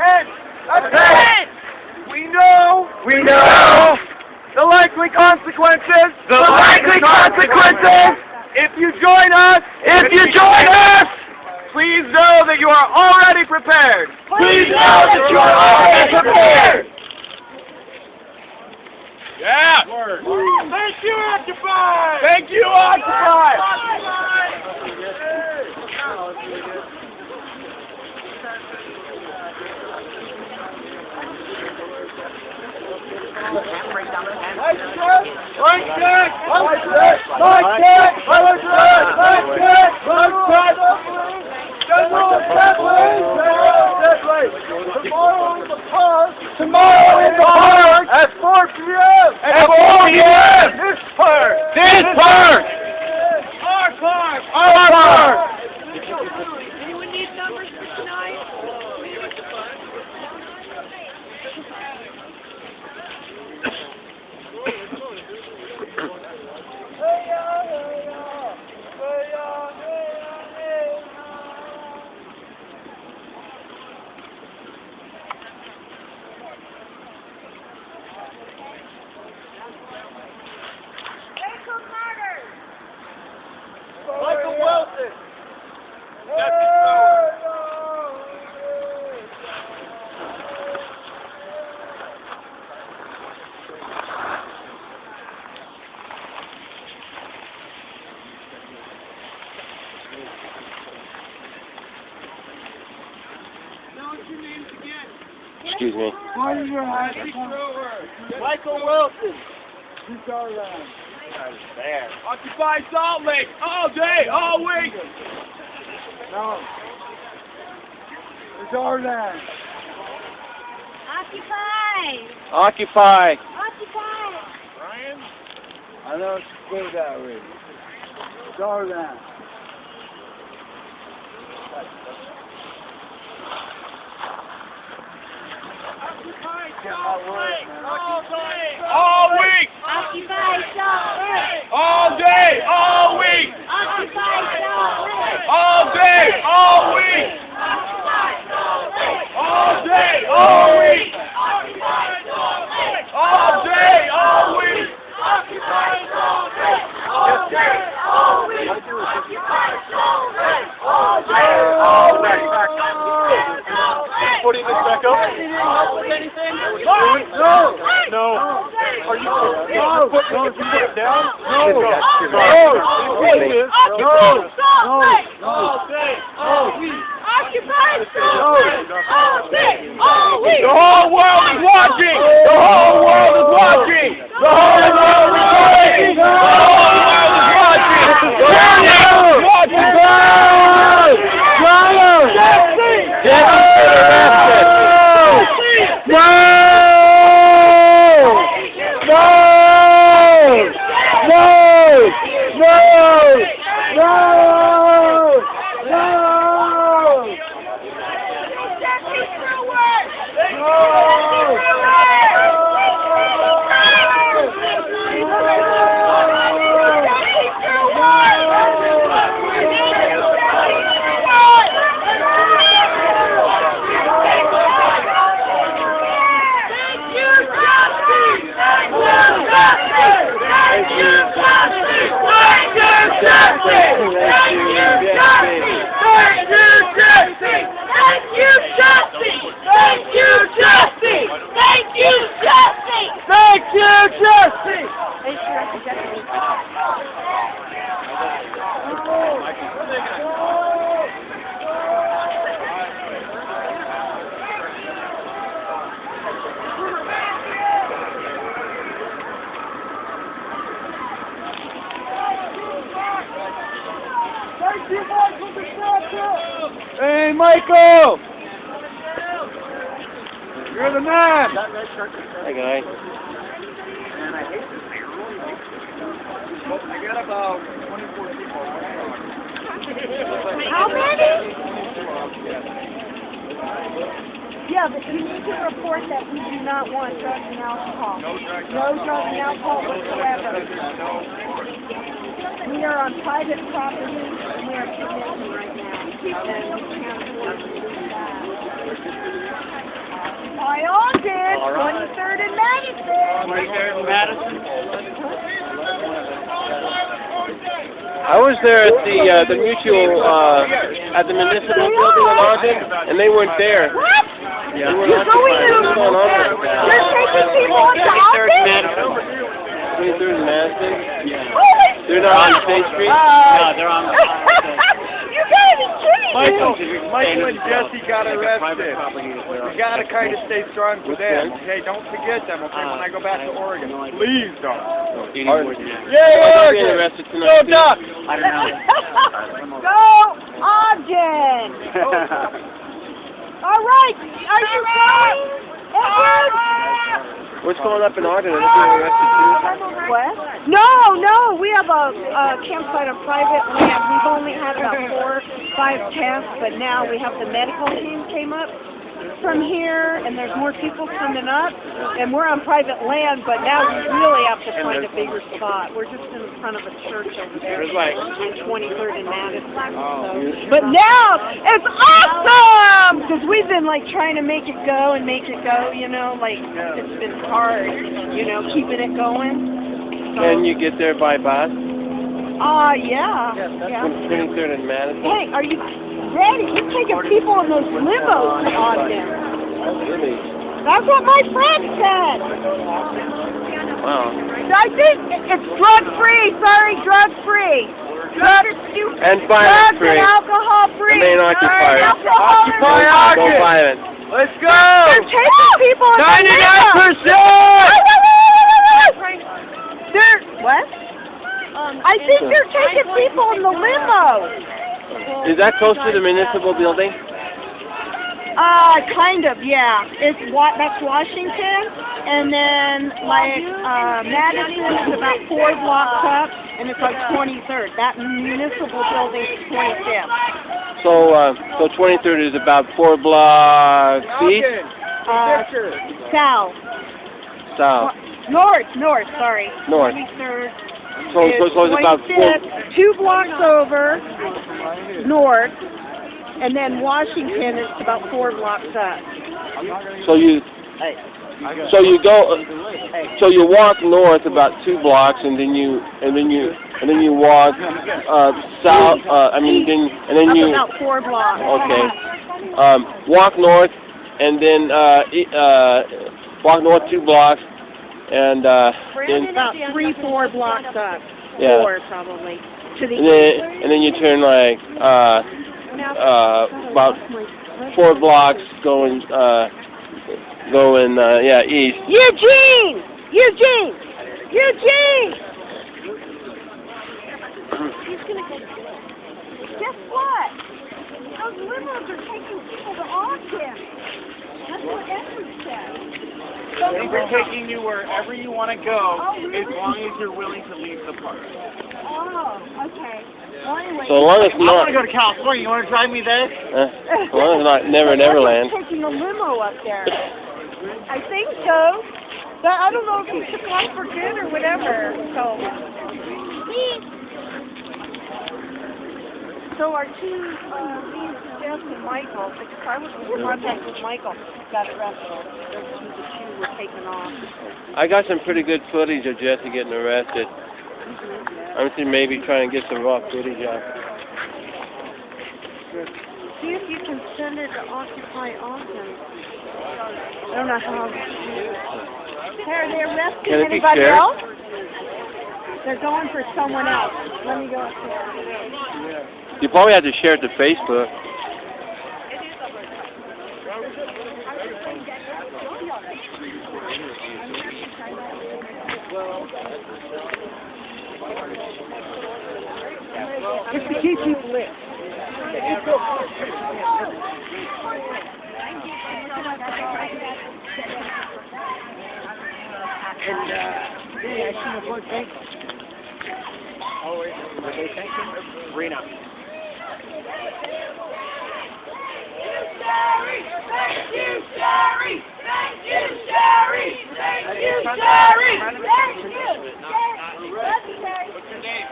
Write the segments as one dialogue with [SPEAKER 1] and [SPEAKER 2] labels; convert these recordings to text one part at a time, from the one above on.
[SPEAKER 1] Attend! We know the likely consequences. If you join us, please know that you are already prepared. Yeah. Thank you, Occupy. Tomorrow in the park at 4 p.m. This park. Our park.
[SPEAKER 2] Anyone need numbers for tonight?
[SPEAKER 1] Michael Wilson.
[SPEAKER 3] Excuse me.
[SPEAKER 1] Michael Wilson. Occupy Salt Lake all day, all week.
[SPEAKER 4] No. It's our land.
[SPEAKER 3] Occupy.
[SPEAKER 1] Ryan?
[SPEAKER 4] I know it's good that way. It's our land.
[SPEAKER 1] Occupy Salt Lake all week. All day, all week. All day, all week. All day, all week. All day, all week. Putting this back up? No. Are you put it down? No. The whole world is watching! The whole world is watching! The whole world is watching! The whole world is watching! The whole world is watching! Hey, Michael! You're the man!
[SPEAKER 3] Hey, guys.
[SPEAKER 4] I got about 24 people.
[SPEAKER 2] How many? Yeah, but you need to report that we do not want drugs and alcohol. No drugs and alcohol whatsoever. We are on private property, and we are submitting right now. And we can't afford to do that.
[SPEAKER 3] I was there at the Mutual at the municipal building in Ogden, and they weren't there.
[SPEAKER 2] What?
[SPEAKER 3] Yeah.
[SPEAKER 2] You're going to...
[SPEAKER 3] What's going on there?
[SPEAKER 2] You're taking people into Ogden?
[SPEAKER 3] 23rd and Madison.
[SPEAKER 2] Holy
[SPEAKER 3] They're not on State Street.
[SPEAKER 1] No, they're on the
[SPEAKER 2] You gotta be kidding me.
[SPEAKER 4] Michael and Jesse got arrested. You gotta kind of stay strong for them. Hey, don't forget them, okay, when I go back to Oregon. Please don't.
[SPEAKER 3] Yeah, being arrested tonight.
[SPEAKER 1] Go Duck!
[SPEAKER 2] I don't know. Go Ogden. All right, are you going, Edward?
[SPEAKER 3] What's going up in Ogden? Are they being arrested too?
[SPEAKER 2] What? No, we have a campsite on private land. We've only had about 4 or 5 tests, but now we have the medical team came up from here, and there's more people coming up, and we're on private land, but now we really have to find a bigger spot. We're just in front of a church over there on 23rd and Madison. So. But now it's awesome because we've been like trying to make it go, you know, like it's been hard, you know, keeping it going. So,
[SPEAKER 3] Can you get there by bus?
[SPEAKER 2] yeah.
[SPEAKER 3] From 23rd and Madison?
[SPEAKER 2] Hey, are you ready? You're taking people in those limos to Ogden.
[SPEAKER 3] Really?
[SPEAKER 2] That's what my friend said.
[SPEAKER 3] Wow.
[SPEAKER 2] I think it's drug-free. Sorry, drug-free.
[SPEAKER 3] And
[SPEAKER 2] Drugs
[SPEAKER 3] violence-free.
[SPEAKER 2] and alcohol-free.
[SPEAKER 3] The main occupiers.
[SPEAKER 4] Occupy
[SPEAKER 3] No
[SPEAKER 4] Ogden.
[SPEAKER 3] violence.
[SPEAKER 4] Let's go!
[SPEAKER 2] They're taking people in the limo.
[SPEAKER 4] 99%!
[SPEAKER 2] They're, what? I think they're taking people in the limo.
[SPEAKER 3] Is that close to the municipal building?
[SPEAKER 2] Kind of, yeah. That's Washington, and then like Madison is about 4 blocks up, and it's like 23rd. That municipal building is 25th.
[SPEAKER 3] So 23rd is about 4 blocks east?
[SPEAKER 2] South.
[SPEAKER 3] South.
[SPEAKER 2] North, sorry.
[SPEAKER 3] North.
[SPEAKER 2] 23rd.
[SPEAKER 3] So it's about 4.
[SPEAKER 2] 2 blocks over, north, and then Washington is about 4 blocks up.
[SPEAKER 3] So you walk north about 2 blocks, and then you walk south.
[SPEAKER 2] About 4 blocks.
[SPEAKER 3] Okay. Walk north, and then walk north 2 blocks, and then
[SPEAKER 2] About 3-4 blocks up.
[SPEAKER 3] Yeah.
[SPEAKER 2] 4 probably. To the
[SPEAKER 3] and then you turn like about 4 blocks going east.
[SPEAKER 2] Eugene! Guess what? Those limos are taking people to Ogden. That's what Edward said.
[SPEAKER 1] They're taking you wherever you want to go, as long as you're willing to leave the park.
[SPEAKER 2] Oh, okay. Well, anyway,
[SPEAKER 3] So long as
[SPEAKER 1] I want
[SPEAKER 3] not,
[SPEAKER 1] to go to California. You want to drive me there?
[SPEAKER 3] so long as not Neverland.
[SPEAKER 2] taking a limo up there. I think so. But I don't know if he took off for good or whatever. So our two, me and Jeff and Michael, because I was in contact with Michael, got arrested. The two were taken off.
[SPEAKER 3] I got some pretty good footage of Jesse getting arrested. I'm thinking maybe trying to get some raw footage out.
[SPEAKER 2] See if you can send her to Occupy Ogden. I don't know how. Are they arresting
[SPEAKER 3] Can it be
[SPEAKER 2] anybody
[SPEAKER 3] shared?
[SPEAKER 2] else? They're going for someone else. Let me go up there.
[SPEAKER 3] You probably have to share it to Facebook.
[SPEAKER 2] Just to keep people lit.
[SPEAKER 1] Oh, wait. What they thinking? Rena.
[SPEAKER 2] Thank you, Sherry! Thank you, Sherry! Thank you, Sherry! Thank you!
[SPEAKER 1] What's your name?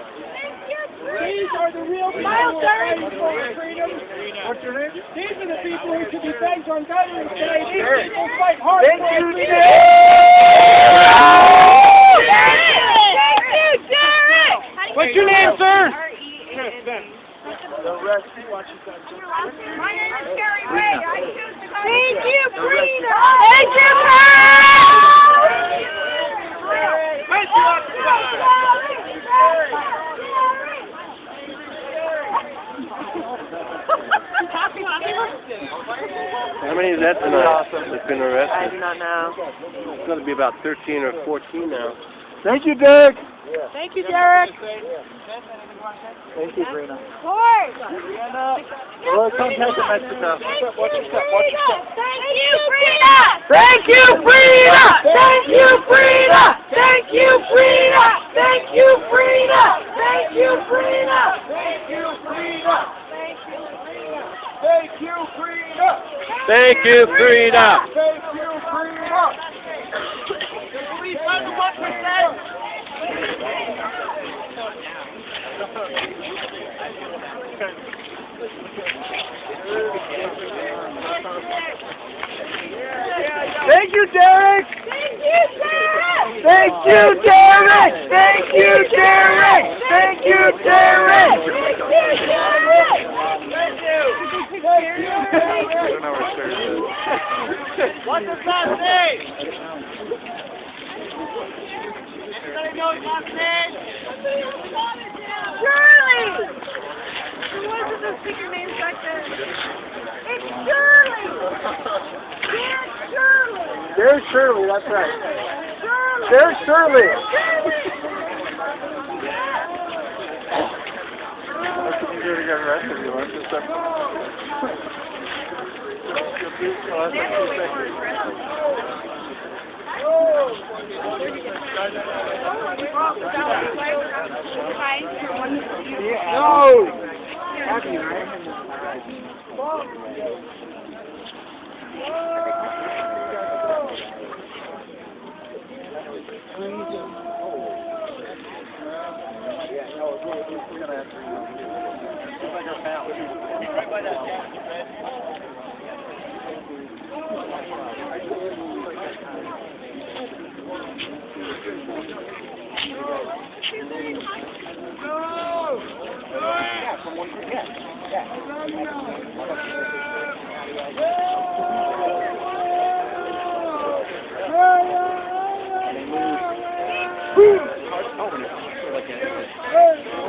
[SPEAKER 4] These are the real people who are fighting for freedom. What's your name? These are the people who should be thanked on Veterans Day. These people fight hard for our freedom.
[SPEAKER 2] My name is Carrie Ray. Thank you, Frida. Thank you,
[SPEAKER 3] How many is that tonight that's been arrested?
[SPEAKER 2] I do not know.
[SPEAKER 3] It's going to be about 13 or 14 now.
[SPEAKER 1] Thank you, Derek.
[SPEAKER 2] Thank you, Derek.
[SPEAKER 1] Thank you, Brina.
[SPEAKER 2] Lord.
[SPEAKER 1] Well, come take to Mexico. Watch your step. Watch your step.
[SPEAKER 2] Thank you, Frida.
[SPEAKER 1] Thank you, Frida. Thank you, Frida. Thank you, Frida. Thank you, Frida. Thank you, Frida. Thank you, Frida. Thank you, Frida.
[SPEAKER 3] Thank you, Frida.
[SPEAKER 1] Thank you, Frida. The police have the 1%. Thank you, Derek.
[SPEAKER 2] Thank you, Derek.
[SPEAKER 1] Thank you, Derek. Thank you, Derek. Thank you, Derek. What's his last name? Anybody know his last name?
[SPEAKER 2] Shirley. What is the secret name back there? It's Shirley. Dear Shirley.
[SPEAKER 1] There's Shirley, that's right.
[SPEAKER 2] Shirley.
[SPEAKER 1] There's Shirley. You're going to get arrested if you want this stuff. No! Happy,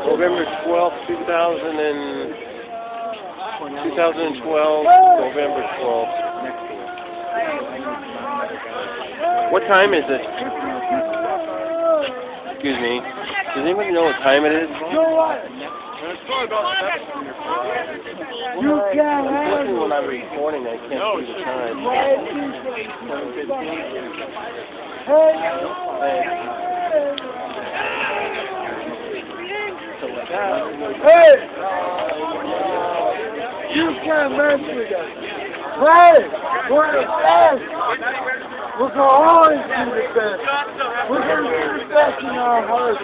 [SPEAKER 3] November 12th, 2012, November 12th. What time is it? Excuse me. Does anybody know what time it is?
[SPEAKER 1] You can't
[SPEAKER 3] I'm
[SPEAKER 1] have
[SPEAKER 3] looking when I'm recording, I can't see the time.
[SPEAKER 1] Hey! You can't mess with us. Hey! We're the best! We're going to always be the best. We're going to be the best in our hearts.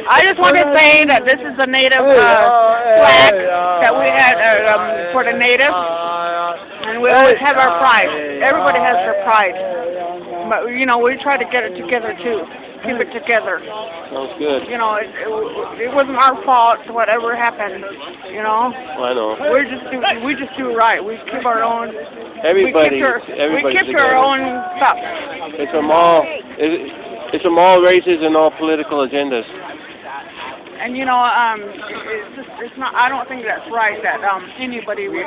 [SPEAKER 5] I just want to say that this is the native flag that we had for the natives, and we always have our pride. Everybody has their pride, but you know, we try to get it together too. Keep it together.
[SPEAKER 3] Sounds good.
[SPEAKER 5] You know, it wasn't our fault. Whatever happened, you know.
[SPEAKER 3] I know.
[SPEAKER 5] We just do right. We keep our own.
[SPEAKER 3] Everybody.
[SPEAKER 5] We keep our own stuff.
[SPEAKER 3] It's from all. It's from all races and all political agendas.
[SPEAKER 5] And you know, it's not. I don't think that's right that anybody would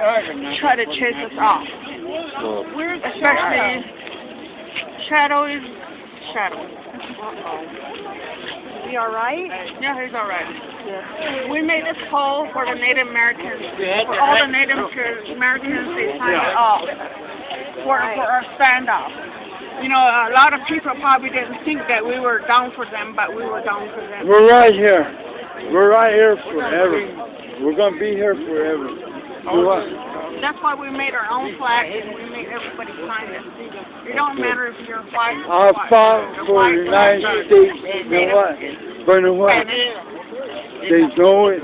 [SPEAKER 5] try to chase us off.
[SPEAKER 3] No.
[SPEAKER 5] Especially Shadow is Shadow.
[SPEAKER 2] He all right?
[SPEAKER 5] Yeah, he's all right. Yeah. We made this poll for the Native Americans. For all the Native Americans, they signed it off for our standoff. You know, a lot of people probably didn't think that we were down for them, but we were down for them.
[SPEAKER 1] We're right here. We're right here forever. We're going to be here forever.
[SPEAKER 5] That's why we made our own flag and we made everybody sign it. It don't matter if you're white
[SPEAKER 1] I fought for the United States. You know what? But you know what? They know it.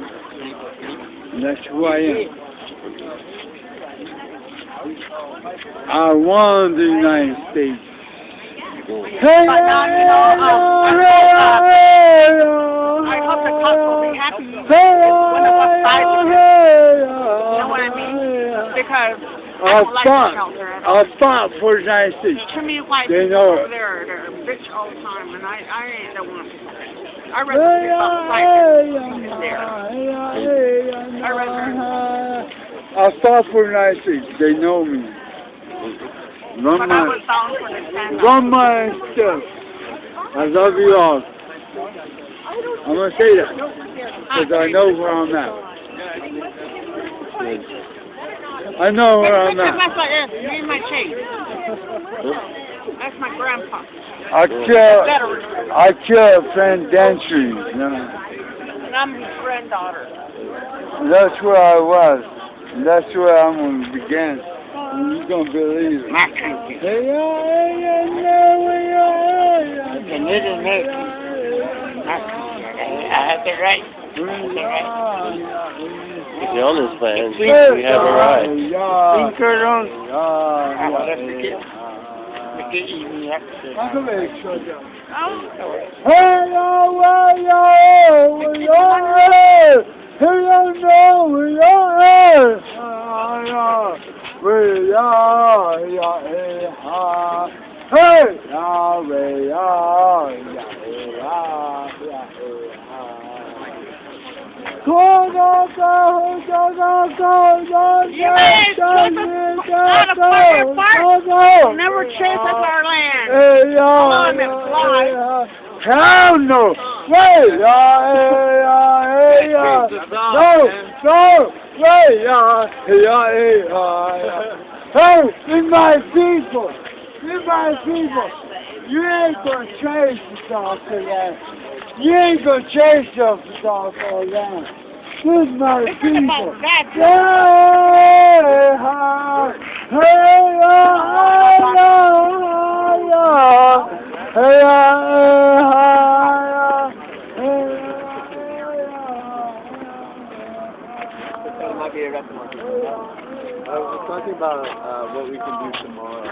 [SPEAKER 6] That's who I am. I won the United States. Hey,
[SPEAKER 5] But now, I hope the cops will be happy when it was silent. You know what I mean? Because I don't like the shelter at all.
[SPEAKER 6] I fought for the United States.
[SPEAKER 5] Too many white
[SPEAKER 6] They
[SPEAKER 5] people
[SPEAKER 6] know
[SPEAKER 5] over there, they're a bitch all the time, and I don't want to. I'd rather be outside than there. I'd rather.
[SPEAKER 6] I fought for the United States. They know me.
[SPEAKER 5] But I was down for the stand-up.
[SPEAKER 6] Run my stuff. I love you all. I'm going to say that because I know where I'm at. I know where I'm at.
[SPEAKER 5] That's like this. Me and my chain. That's my grandpa.
[SPEAKER 6] I killed Friend Dentry.
[SPEAKER 5] And I'm his granddaughter.
[SPEAKER 6] That's where I was. That's where I'm going to begin. You're going to believe it.
[SPEAKER 5] My country. I have the right.
[SPEAKER 3] The illness plan. We have a right.
[SPEAKER 5] Never chase us our land.
[SPEAKER 6] Hell no! Wait! No! Wait! Hey! It's my people! It's my people! You ain't gonna chase the South land. You ain't gonna chase the South land. This is my people.
[SPEAKER 4] We're talking about what we can do tomorrow.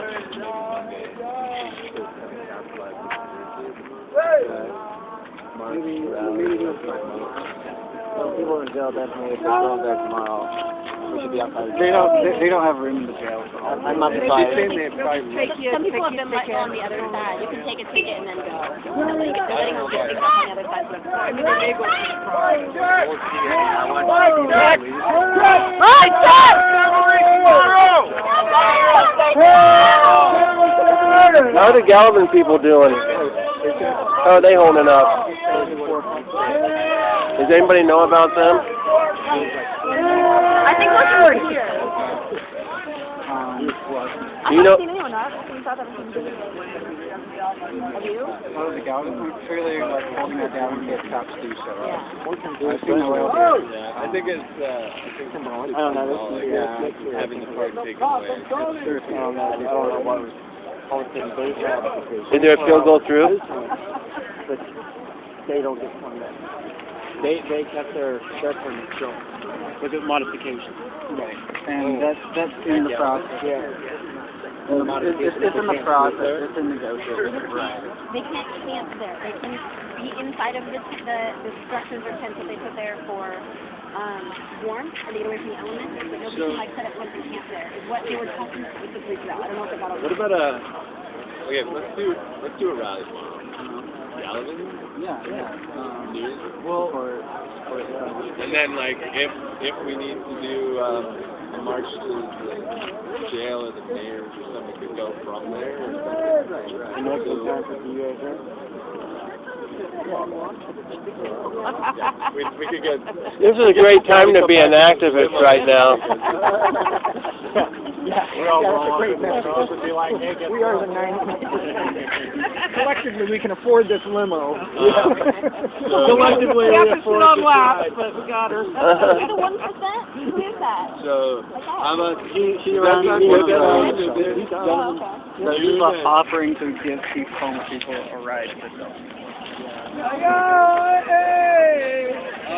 [SPEAKER 4] Some people in jail definitely, if they're going there tomorrow, we should be outside. They don't have room in the jail. So I'm not surprised.
[SPEAKER 2] Some people have been let go on the other side. You can take a ticket and then go. And then they're letting them get tickets on the other side. I mean, they go
[SPEAKER 3] How are the Galvin people doing? How are they holding up? Does anybody know about them?
[SPEAKER 2] I think most of them are here.
[SPEAKER 3] Do you know?
[SPEAKER 2] I haven't seen anyone else. We thought that was some Have you?
[SPEAKER 4] Oh, the Galvin, we're clearly like holding our Galvin get cops do so.
[SPEAKER 2] Yeah.
[SPEAKER 4] I think it's, I don't know, having the park taken away. I don't know what was.
[SPEAKER 3] Did their appeal go through?
[SPEAKER 4] But they don't get one. They kept their permit going with a modification. Right. And that's in the process. Yeah. It's in the process. It's in negotiation. Right.
[SPEAKER 2] They can't camp there. They can be inside of the structures or tents that they put there for warmth and to get away from the elements, but nobody can like set up something camp there. Is what they were talking specifically about. I don't know if they got all.
[SPEAKER 7] What about okay, let's do a rally tomorrow. Galvin?
[SPEAKER 4] Yeah. Well,
[SPEAKER 7] and then like if we need to do a march to the jail or the mayor's or something, could go from there. Right.
[SPEAKER 4] And that's the time for you guys there.
[SPEAKER 7] We could get.
[SPEAKER 3] This is a great time to be an activist right now.
[SPEAKER 4] We're all wrong. We are the 90. Collectively, we can afford this limo. Collectively, we afford this ride.
[SPEAKER 5] But we got her.
[SPEAKER 2] You're the 1%? Who is that?
[SPEAKER 7] So I'm a.
[SPEAKER 4] She around
[SPEAKER 7] He's
[SPEAKER 4] offering to give homeless people a ride.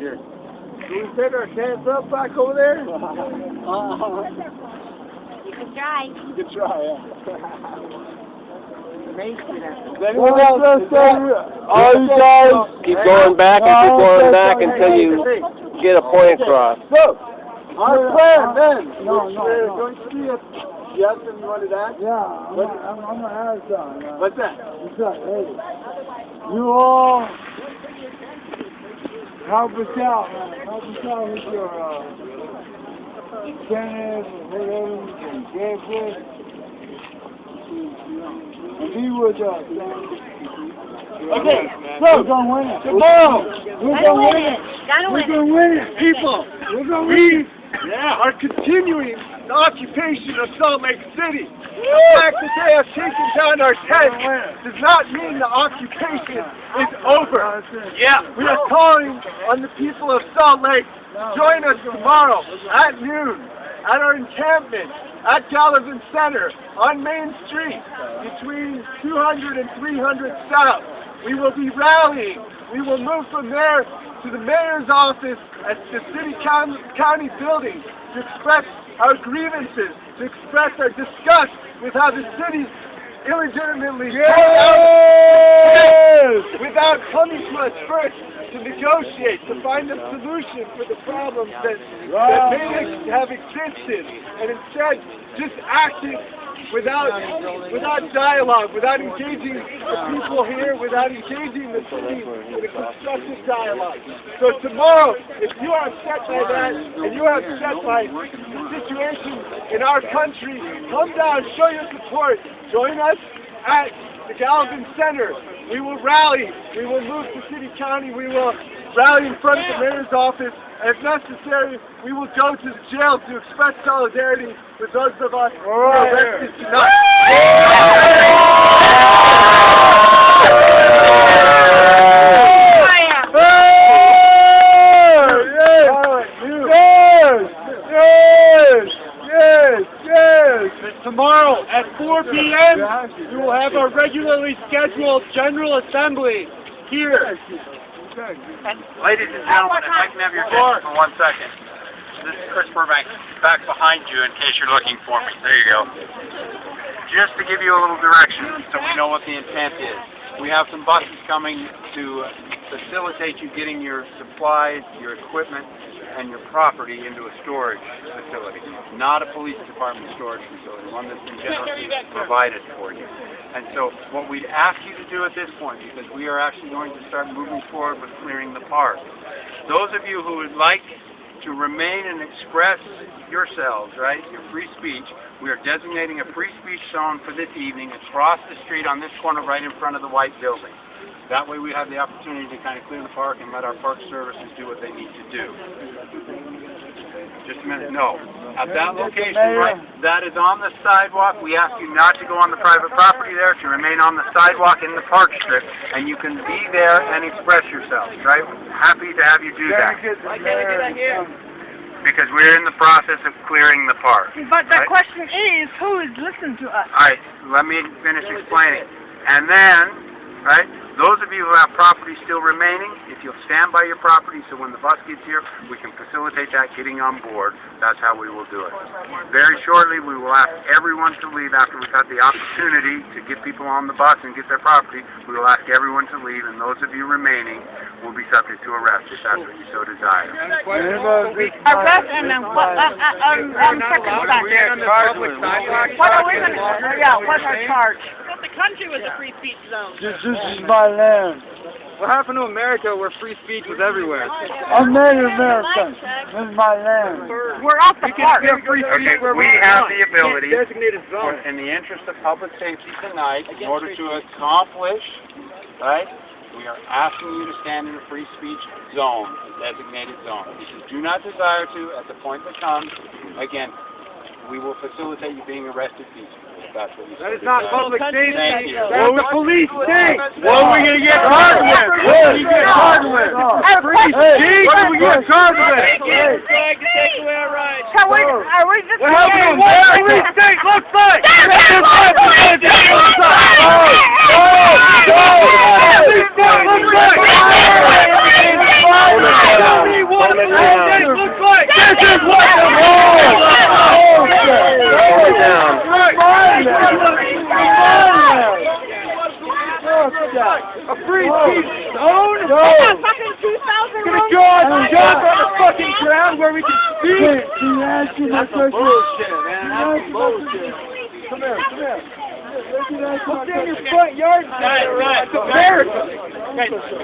[SPEAKER 1] Here. Can we set our tents up back over there?
[SPEAKER 2] You can try.
[SPEAKER 1] You can try, yeah.
[SPEAKER 6] All you guys,
[SPEAKER 1] keep going back and keep going back until you get a point across.
[SPEAKER 6] Go!
[SPEAKER 1] Our plan, then.
[SPEAKER 6] No.
[SPEAKER 1] Don't you see it? You have something you wanted to ask?
[SPEAKER 6] Yeah, I'm gonna ask something.
[SPEAKER 1] What's that?
[SPEAKER 6] What's up, hey? You all help us out, man. Help us out with your incentives and whatever you can get with. And be with us, man.
[SPEAKER 1] Okay,
[SPEAKER 6] We're gonna win it.
[SPEAKER 1] tomorrow,
[SPEAKER 6] We're gonna win it. We're gonna win it.
[SPEAKER 1] people,
[SPEAKER 6] We're gonna win it.
[SPEAKER 1] are continuing the occupation of Salt Lake City. The fact that they have taken down our tents does not mean the occupation is over.
[SPEAKER 6] Yeah.
[SPEAKER 1] We are calling on the people of Salt Lake. Join us tomorrow at noon at our encampment at Gallivan Center on Main Street between 200 and 300 South. We will be rallying. We will move from there to the mayor's office at the city county building to express our grievances, to express our disgust with how the city illegitimately without coming to us first to negotiate, to find a solution for the problems that may have existed, and instead just acting without dialogue, without engaging the people here, without engaging the city in a constructive dialogue. So tomorrow, if you are upset by that, and you are upset by the situation in our country, come down, show your support. Join us at the Gallivan Center. We will rally. We will move to city county. We will rally in front of the mayor's office. And if necessary, we will go to the jail to express solidarity with those of us who are arrested tonight. Tomorrow at 4 p.m., we will have our regularly scheduled General Assembly here.
[SPEAKER 3] Ladies and gentlemen, if I can have your attention for 1 second. This is Chris Burbank, back behind you in case you're looking for me. There you go. Just to give you a little direction so we know what the intent is. We have some buses coming to facilitate you getting your supplies, your equipment, and your property into a storage facility. Not a police department storage facility, one that's been generously provided for you. And so what we'd ask you to do at this point, because we are actually going to start moving forward with clearing the park, those of you who would like to remain and express yourselves, right, your free speech, we are designating a free speech zone for this evening across the street on this corner right in front of the white building. That way we have the opportunity to kind of clear the park and let our park services do what they need to do. Just a minute. No. At that location, right, that is on the sidewalk. We ask you not to go on the private property there, to remain on the sidewalk in the park strip, and you can be there and express yourselves, right? Happy to have you do that. Because we're in the process of clearing the park.
[SPEAKER 5] But the question is, who is listening to us?
[SPEAKER 3] All right, let me finish explaining. And then, right, those of you who have property still remaining, if you'll stand by your property so when the bus gets here, we can facilitate that getting on board. That's how we will do it. Very shortly, we will ask everyone to leave after we've had the opportunity to get people on the bus and get their property. We will ask everyone to leave, and those of you remaining will be subject to arrest if that's what you so desire.
[SPEAKER 5] Arrest and then what? Circumstances. What are we going to? Yeah, what's our charge?
[SPEAKER 8] The country was a free speech zone.
[SPEAKER 6] This is my land.
[SPEAKER 1] What happened to America where free speech was everywhere?
[SPEAKER 6] I'm Native American. This is my land.
[SPEAKER 5] We're off the park.
[SPEAKER 3] Okay, we have the ability, in the interest of public safety tonight, in order to accomplish, right, we are asking you to stand in a free speech zone, a designated zone. If you do not desire to, at the point that comes, again, we will facilitate you being arrested peacefully. That's what you said.
[SPEAKER 1] That is not public safety.
[SPEAKER 3] Thank you.
[SPEAKER 1] That's the police state. What are we going to get caught with? What are we going to get caught with? Free speech? What are we going to get caught with?
[SPEAKER 5] Are we just
[SPEAKER 1] What happened to what the police state looks like? Police state looks like. bullshit. Come here. Look down your front yard.
[SPEAKER 3] Right.
[SPEAKER 1] It's America.
[SPEAKER 3] Okay, so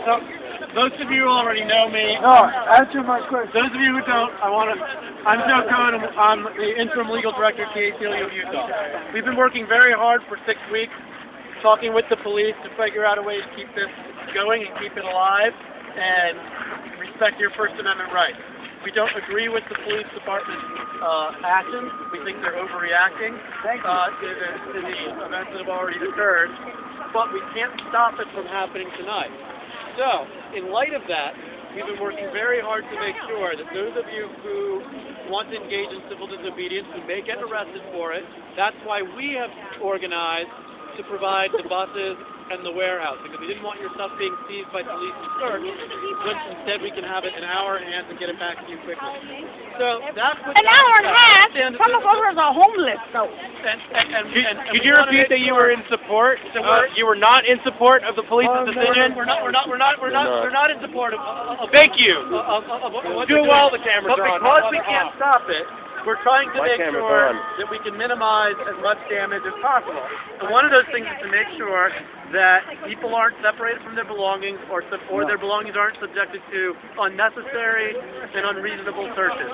[SPEAKER 3] most of you already know me.
[SPEAKER 6] No, answer my question.
[SPEAKER 3] Those of you who don't, I'm Joe Cohen. I'm the interim legal director at the ACLU of Utah. We've been working very hard for 6 weeks, talking with the police to figure out a way to keep this going and keep it alive and respect your First Amendment rights. We don't agree with the police department's actions. We think they're overreacting to the events that have already occurred, but we can't stop it from happening tonight. So, in light of that, we've been working very hard to make sure that those of you who want to engage in civil disobedience, who may get arrested for it, that's why we have organized to provide the buses and the warehouse, because we didn't want your stuff being seized by police and searched, but instead we can have it in our hands and get it back to you quickly. So that's what...
[SPEAKER 5] An hour and a half? Some of us are homeless, though.
[SPEAKER 3] Could you repeat that you were in support? So you were not in support of the police's decision? We're not in support of Thank you. Do well, the cameras are on. But because we can't stop it, we're trying to make sure that we can minimize as much damage as possible. And one of those things is to make sure that people aren't separated from their belongings or their belongings aren't subjected to unnecessary and unreasonable searches.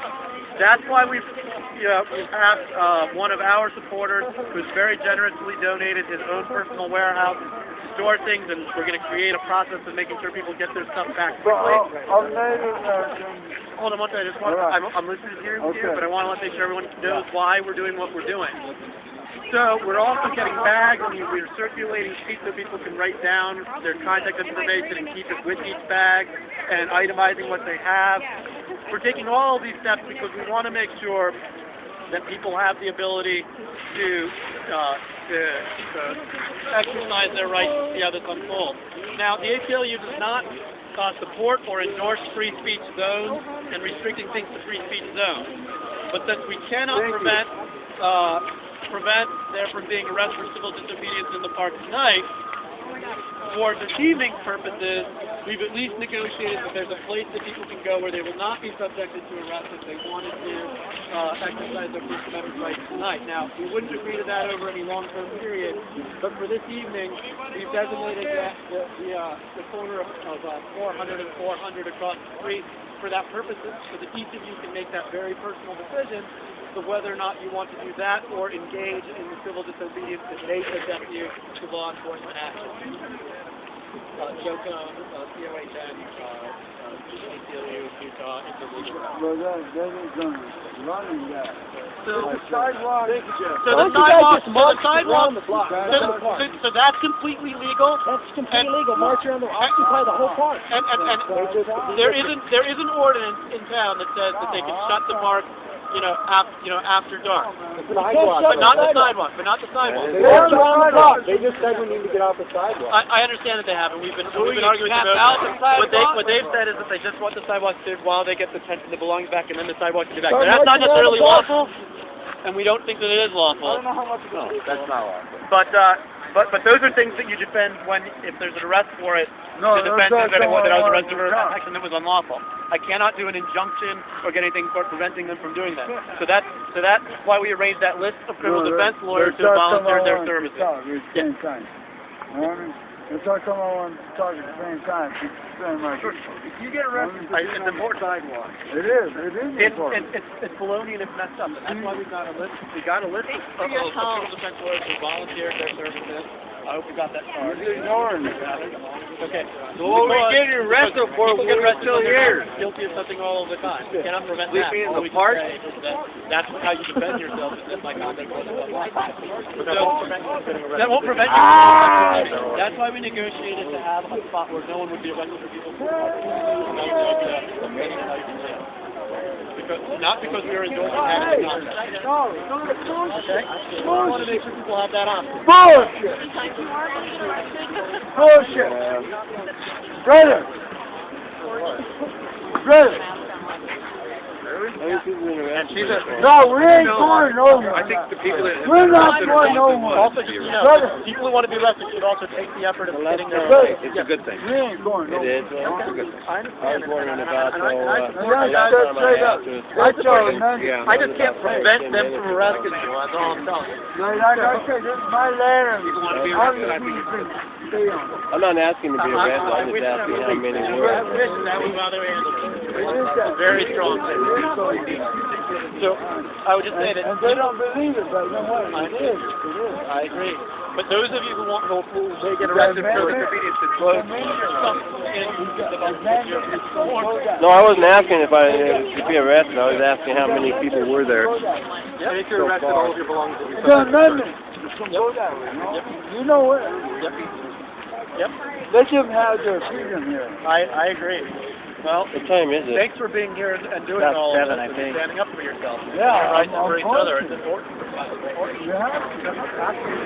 [SPEAKER 3] That's why we've asked one of our supporters who's very generously donated his own personal warehouse to store things, and we're going to create a process of making sure people get their stuff back quickly. Hold on one second. I'm listening to you, but I want to make sure everyone knows why we're doing what we're doing. So we're also getting bags, and we're circulating sheets so people can write down their contact information and keep it with each bag, and itemizing what they have. We're taking all of these steps because we want to make sure that people have the ability to exercise their rights to see how this unfolds. Now, the ACLU does not support or endorse free speech zones and restricting things to free speech zones. But since we cannot prevent there from being arrests for civil disobedience in the park tonight, for deceiving purposes, we've at least negotiated that there's a place that people can go where they will not be subjected to arrest if they wanted to exercise their First Amendment rights tonight. Now, we wouldn't agree to that over any long-term period, but for this evening, we've designated the corner of 400 and 400 across the street for that purpose, so that each of you can make that very personal decision of whether or not you want to do that or engage in the civil disobedience that may subject you to law enforcement action. Joko, COHN, ACLU, Utah, Interlegal.
[SPEAKER 6] Well, that is running that.
[SPEAKER 1] So the sidewalk.
[SPEAKER 3] So that's completely legal.
[SPEAKER 4] That's completely legal. March around occupy the whole park.
[SPEAKER 3] And there is an ordinance in town that says that they can shut the park, after dark. But not the sidewalk.
[SPEAKER 4] They just said we need to get off the sidewalk.
[SPEAKER 3] I understand that they haven't. We've been arguing about what they've said is that they just want the sidewalk cleared while they get the belongings back, and then the sidewalk to be back. But that's not necessarily lawful, and we don't think that it is lawful.
[SPEAKER 1] I don't know how much.
[SPEAKER 4] No, that's not lawful.
[SPEAKER 3] But those are things that you defend if there's an arrest for it.
[SPEAKER 6] No,
[SPEAKER 3] to defend anyone that I was arrested for action that was unlawful. I cannot do an injunction or get anything for preventing them from doing that. So that's why we arranged that list of criminal defense lawyers to volunteer their services.
[SPEAKER 6] Let's all come on and talk at the same time.
[SPEAKER 1] If you get arrested,
[SPEAKER 3] it's important.
[SPEAKER 1] Sidewalk.
[SPEAKER 6] It is important.
[SPEAKER 3] It's baloney and it's messed up. And that's why we got a list. We got a list of criminal defense lawyers who volunteered their services. I hope we got that far.
[SPEAKER 6] You're ignoring it.
[SPEAKER 3] Okay.
[SPEAKER 1] So what we get arrested for?
[SPEAKER 3] People get arrested
[SPEAKER 1] still
[SPEAKER 3] when
[SPEAKER 1] here.
[SPEAKER 3] they're guilty of something all the time. You cannot prevent that.
[SPEAKER 1] Sleeping in
[SPEAKER 3] All
[SPEAKER 1] the
[SPEAKER 3] we can
[SPEAKER 1] park?
[SPEAKER 3] say is that's how you defend yourself. Is that my conduct wasn't unlawful. But that won't prevent you from getting arrested. That won't prevent you from getting arrested. That's why we negotiated to have a spot where no one would be arrested for people who not because we were endorsing that in the contract. Okay? I want to make sure people have that option.
[SPEAKER 6] Bullshit! Bullshit! Brother! No, we ain't going nowhere.
[SPEAKER 1] I think the people that
[SPEAKER 6] We're not going nowhere.
[SPEAKER 3] Also, just, people who want to be arrested should also take the effort of getting their
[SPEAKER 1] it's a good thing.
[SPEAKER 6] We ain't going nowhere.
[SPEAKER 7] It is.
[SPEAKER 3] I understand.
[SPEAKER 7] I was wondering about
[SPEAKER 3] I just can't prevent them from arresting you. That's all I'm telling you.
[SPEAKER 6] Like I said, this is my land.
[SPEAKER 1] People want to be arrested, I think it's good.
[SPEAKER 7] I'm not asking to be arrested. I'm just asking how many
[SPEAKER 3] I
[SPEAKER 7] were.
[SPEAKER 3] wish that was how they were handled. Very strong. So I would just say that.
[SPEAKER 6] And they don't believe it, but you know what? It is.
[SPEAKER 3] I agree. But those of you who want who may get arrested for disobedience to
[SPEAKER 7] No, I wasn't asking if I to be arrested. I was asking how many people were there.
[SPEAKER 3] and if you're arrested, all of your belongings will be
[SPEAKER 6] It's an amendment. You know what?
[SPEAKER 3] Yep.
[SPEAKER 6] Let them have their freedom here.
[SPEAKER 3] I agree. Well,
[SPEAKER 7] What time is it?
[SPEAKER 3] thanks for being here and doing
[SPEAKER 4] About
[SPEAKER 3] all of
[SPEAKER 4] 7,
[SPEAKER 3] this
[SPEAKER 4] I
[SPEAKER 3] and
[SPEAKER 4] think.
[SPEAKER 3] standing up for yourself.
[SPEAKER 6] Yeah,
[SPEAKER 3] Rights
[SPEAKER 6] I'm
[SPEAKER 3] for each
[SPEAKER 6] going
[SPEAKER 3] other.
[SPEAKER 6] to.
[SPEAKER 3] It's important.
[SPEAKER 6] Yeah.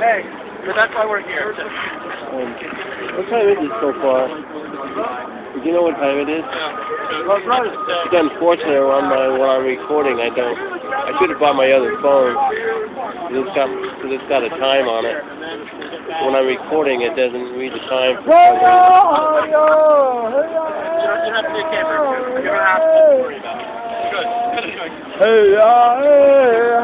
[SPEAKER 3] Hey, but that's why we're here.
[SPEAKER 7] What time is it so far? Do you know what time it is? It's unfortunate when I'm recording. I don't. I should have bought my other phone. It's got a time on it. When I'm recording, it doesn't read the time.
[SPEAKER 3] You don't have to be a camera. You don't have to worry about it. Good.
[SPEAKER 6] Hey, hey,